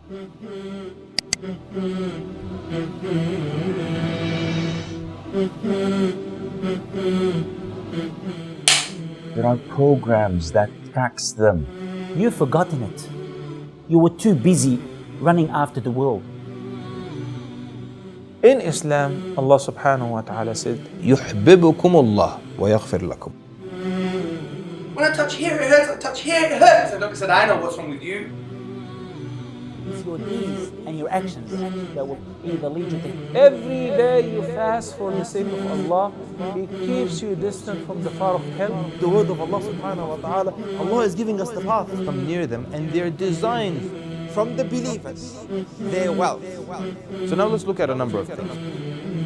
There are programs that tax them. You've forgotten it. You were too busy running after the world. In Islam, Allah subhanahu wa ta'ala said, يحببكم الله ويغفر لكم. When I touch here, it hurts. I touch here, it hurts. The doctor said, I know what's wrong with you. It's your deeds and your actions that will either lead you to every day you fast for the sake of Allah, it keeps you distant from the fire of hell. The word of Allah subhanahu wa ta'ala, Allah is giving us the path. Come near them, and they're designed from the believers, their wealth. So now let's look at a number of things.